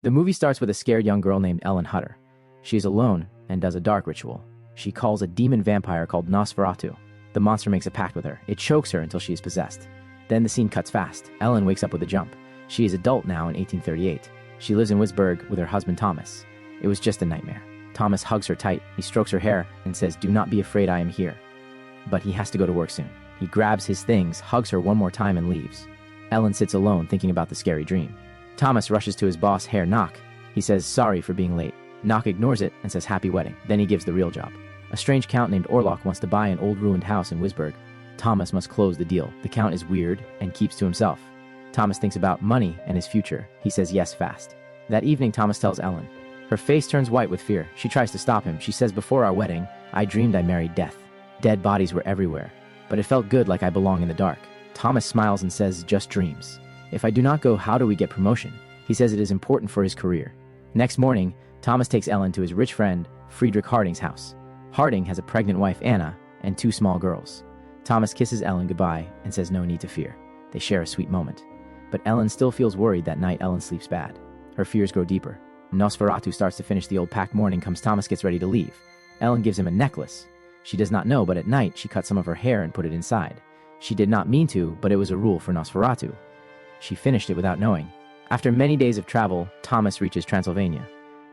The movie starts with a scared young girl named Ellen Hutter. She is alone and does a dark ritual. She calls a demon vampire called Nosferatu. The monster makes a pact with her. It chokes her until she is possessed. Then the scene cuts fast. Ellen wakes up with a jump. She is adult now in 1838. She lives in Wisburg with her husband Thomas. It was just a nightmare. Thomas hugs her tight. He strokes her hair and says, "Do not be afraid, I am here." But he has to go to work soon. He grabs his things, hugs her one more time and leaves. Ellen sits alone thinking about the scary dream. Thomas rushes to his boss, Herr Knock. He says sorry for being late. Knock ignores it and says happy wedding. Then he gives the real job. A strange count named Orlok wants to buy an old ruined house in Wisburg. Thomas must close the deal. The count is weird and keeps to himself. Thomas thinks about money and his future. He says yes fast. That evening, Thomas tells Ellen. Her face turns white with fear. She tries to stop him. She says, "Before our wedding, I dreamed I married death. Dead bodies were everywhere. But it felt good, like I belong in the dark." Thomas smiles and says, "Just dreams. If I do not go, how do we get promotion?" He says it is important for his career. Next morning, Thomas takes Ellen to his rich friend, Friedrich Harding's house. Harding has a pregnant wife, Anna, and 2 small girls. Thomas kisses Ellen goodbye and says no need to fear. They share a sweet moment. But Ellen still feels worried. That night. Ellen sleeps bad. Her fears grow deeper. Nosferatu starts to finish the old pact. Morning comes. Thomas gets ready to leave. Ellen gives him a necklace. She does not know, but at night she cut some of her hair and put it inside. She did not mean to, but it was a rule for Nosferatu. She finished it without knowing. After many days of travel, Thomas reaches Transylvania.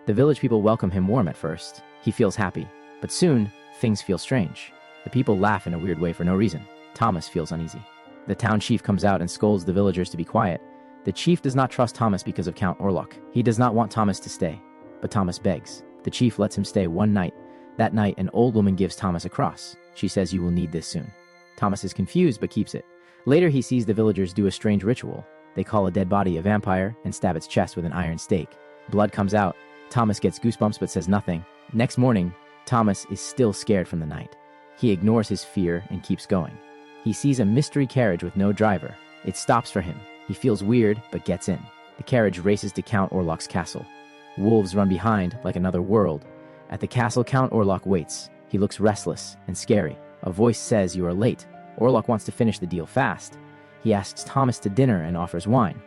The village people welcome him warm at first. He feels happy. But soon, things feel strange. The people laugh in a weird way for no reason. Thomas feels uneasy. The town chief comes out and scolds the villagers to be quiet. The chief does not trust Thomas because of Count Orlok. He does not want Thomas to stay. But Thomas begs. The chief lets him stay one night. That night, an old woman gives Thomas a cross. She says, "You will need this soon." Thomas is confused but keeps it. Later, he sees the villagers do a strange ritual. They call a dead body a vampire and stab its chest with an iron stake. Blood comes out. Thomas gets goosebumps but says nothing. Next morning, Thomas is still scared from the night. He ignores his fear and keeps going. He sees a mystery carriage with no driver. It stops for him. He feels weird but gets in. The carriage races to Count Orlok's castle. Wolves run behind like another world. At the castle, Count Orlok waits. He looks restless and scary. A voice says, "You are late." Orlok wants to finish the deal fast. He asks Thomas to dinner and offers wine.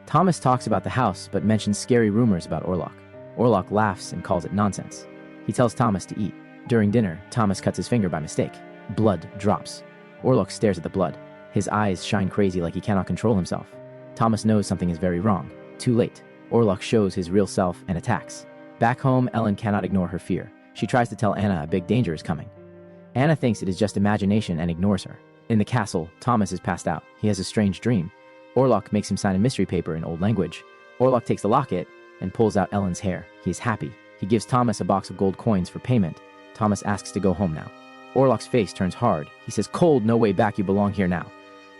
Thomas talks about the house but mentions scary rumors about Orlok. Orlok laughs and calls it nonsense. He tells Thomas to eat. During dinner, Thomas cuts his finger by mistake. Blood drops. Orlok stares at the blood. His eyes shine crazy like he cannot control himself. Thomas knows something is very wrong. Too late. Orlok shows his real self and attacks. Back home, Ellen cannot ignore her fear. She tries to tell Anna a big danger is coming. Anna thinks it is just imagination and ignores her. In the castle, Thomas is passed out. He has a strange dream. Orlok makes him sign a mystery paper in old language. Orlok takes the locket and pulls out Ellen's hair. He is happy. He gives Thomas a box of gold coins for payment. Thomas asks to go home now. Orlok's face turns hard. He says, "Cold, no way back, you belong here now."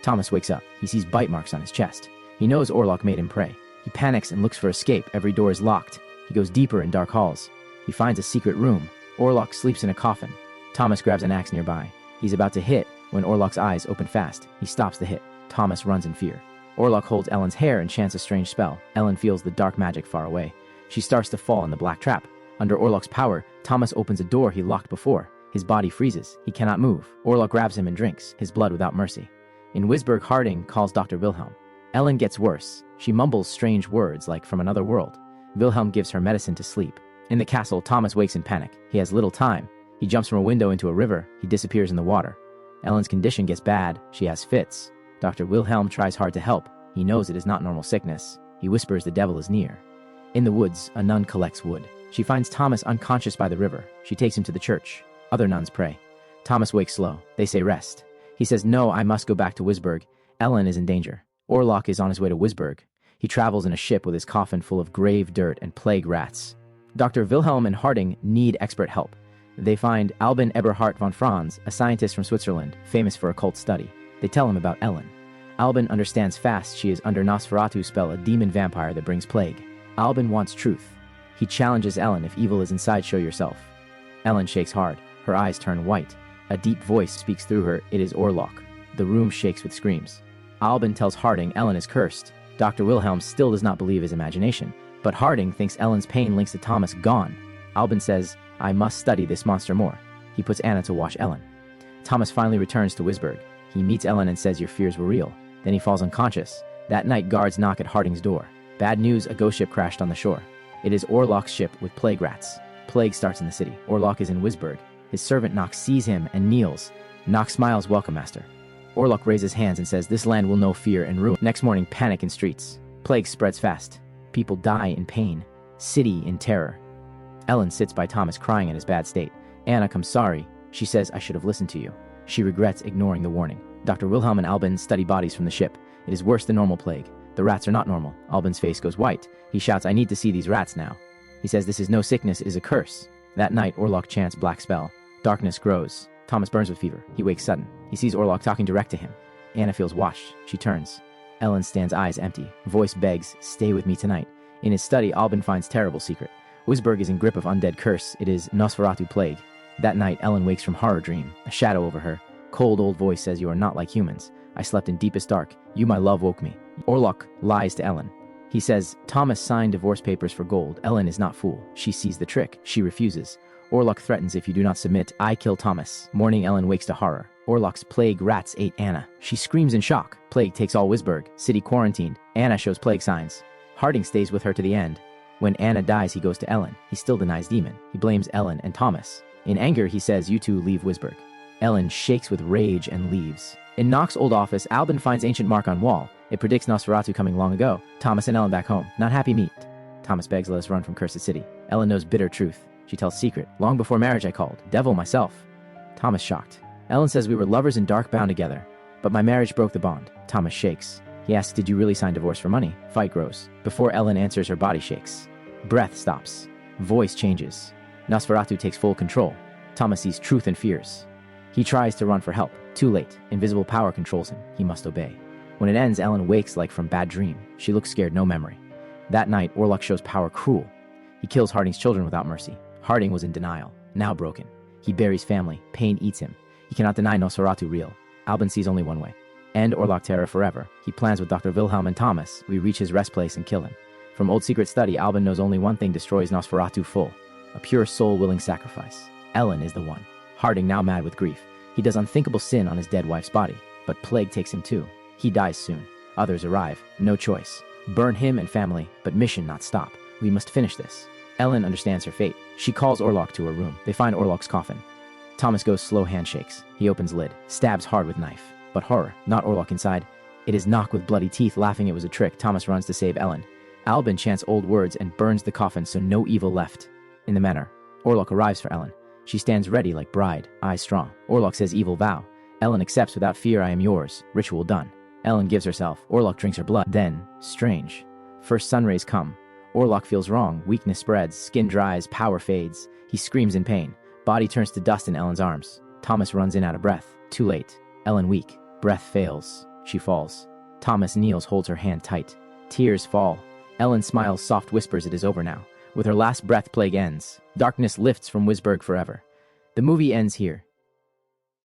Thomas wakes up. He sees bite marks on his chest. He knows Orlok made him pray. He panics and looks for escape. Every door is locked. He goes deeper in dark halls. He finds a secret room. Orlok sleeps in a coffin. Thomas grabs an axe nearby. He's about to hit when Orlok's eyes open fast. He stops the hit. Thomas runs in fear. Orlok holds Ellen's hair and chants a strange spell. Ellen feels the dark magic far away. She starts to fall in the black trap. Under Orlok's power, Thomas opens a door he locked before. His body freezes. He cannot move. Orlok grabs him and drinks, his blood without mercy. In Wisburg, Harding calls Dr. Wilhelm. Ellen gets worse. She mumbles strange words like from another world. Wilhelm gives her medicine to sleep. In the castle, Thomas wakes in panic. He has little time. He jumps from a window into a river. He disappears in the water. Ellen's condition gets bad. She has fits. Dr. Wilhelm tries hard to help. He knows it is not normal sickness. He whispers the devil is near. In the woods, a nun collects wood. She finds Thomas unconscious by the river. She takes him to the church. Other nuns pray. Thomas wakes slow. They say rest. He says, "No, I must go back to Wisburg. Ellen is in danger." Orlok is on his way to Wisburg. He travels in a ship with his coffin full of grave dirt and plague rats. Dr. Wilhelm and Harding need expert help. They find Albin Eberhard von Franz, a scientist from Switzerland, famous for occult study. They tell him about Ellen. Albin understands fast she is under Nosferatu's spell, a demon vampire that brings plague. Albin wants truth. He challenges Ellen, "If evil is inside, show yourself." Ellen shakes hard. Her eyes turn white. A deep voice speaks through her. It is Orlok. The room shakes with screams. Albin tells Harding Ellen is cursed. Dr. Wilhelm still does not believe his imagination, but Harding thinks Ellen's pain links to Thomas gone. Albin says, "I must study this monster more." He puts Anna to wash Ellen. Thomas finally returns to Wisburg. He meets Ellen and says, "Your fears were real." Then he falls unconscious. That night, guards knock at Harding's door. Bad news, a ghost ship crashed on the shore. It is Orlok's ship with plague rats. Plague starts in the city. Orlok is in Wisburg. His servant Nox sees him and kneels. Nox smiles, welcome, master. Orlok raises hands and says, this land will know fear and ruin. Next morning, panic in streets. Plague spreads fast. People die in pain. City in terror. Ellen sits by Thomas crying at his bad state. Anna comes sorry. She says, I should have listened to you. She regrets ignoring the warning. Dr. Wilhelm and Albin study bodies from the ship. It is worse than normal plague. The rats are not normal. Albin's face goes white. He shouts, I need to see these rats now. He says this is no sickness, it is a curse. That night, Orlok chants black spell. Darkness grows. Thomas burns with fever. He wakes sudden. He sees Orlok talking direct to him. Anna feels watched. She turns. Ellen stands eyes empty. Voice begs, stay with me tonight. In his study, Albin finds terrible secret. Wisburg is in grip of undead curse. It is Nosferatu plague. That night, Ellen wakes from horror dream. A shadow over her. Cold old voice says, you are not like humans. I slept in deepest dark. You, my love, woke me. Orlok lies to Ellen. He says, Thomas signed divorce papers for gold. Ellen is not fool. She sees the trick. She refuses. Orlok threatens, if you do not submit, I kill Thomas. Morning, Ellen wakes to horror. Orlok's plague rats ate Anna. She screams in shock. Plague takes all Wisburg. City quarantined. Anna shows plague signs. Harding stays with her to the end. When Anna dies, he goes to Ellen. He still denies demon. He blames Ellen and Thomas. In anger, he says, you two leave Wisburg. Ellen shakes with rage and leaves. In Nox's old office, Albin finds ancient mark on wall. It predicts Nosferatu coming long ago. Thomas and Ellen back home. Not happy meet. Thomas begs, let us run from cursed city. Ellen knows bitter truth. She tells secret. Long before marriage I called. Devil myself. Thomas shocked. Ellen says we were lovers and dark bound together. But my marriage broke the bond. Thomas shakes. He asks, did you really sign divorce for money? Fight grows. Before Ellen answers, her body shakes. Breath stops. Voice changes. Nosferatu takes full control. Thomas sees truth and fears. He tries to run for help. Too late. Invisible power controls him. He must obey. When it ends, Ellen wakes like from bad dream. She looks scared, no memory. That night, Orlok shows power cruel. He kills Harding's children without mercy. Harding was in denial, now broken. He buries family. Pain eats him. He cannot deny Nosferatu real. Albin sees only one way. End Orlok terror forever. He plans with Dr. Wilhelm and Thomas. We reach his rest place and kill him. From old secret study, Albin knows only one thing destroys Nosferatu full. A pure soul-willing sacrifice. Ellen is the one. Harding now mad with grief. He does unthinkable sin on his dead wife's body. But plague takes him too. He dies soon. Others arrive. No choice. Burn him and family, but mission not stop. We must finish this. Ellen understands her fate. She calls Orlok to her room. They find Orlok's coffin. Thomas goes slow handshakes. He opens lid. Stabs hard with knife. But horror. Not Orlok inside. It is Nock with bloody teeth laughing it was a trick. Thomas runs to save Ellen. Albin chants old words and burns the coffin so no evil left. In the manor, Orlok arrives for Ellen. She stands ready like bride, eyes strong. Orlok says evil vow. Ellen accepts without fear, I am yours. Ritual done. Ellen gives herself. Orlok drinks her blood. Then, strange. First sun rays come. Orlok feels wrong. Weakness spreads. Skin dries. Power fades. He screams in pain. Body turns to dust in Ellen's arms. Thomas runs in out of breath. Too late. Ellen weak. Breath fails. She falls. Thomas kneels, holds her hand tight. Tears fall. Ellen smiles, soft whispers it is over now. With her last breath, plague ends. Darkness lifts from Wisburg forever. The movie ends here.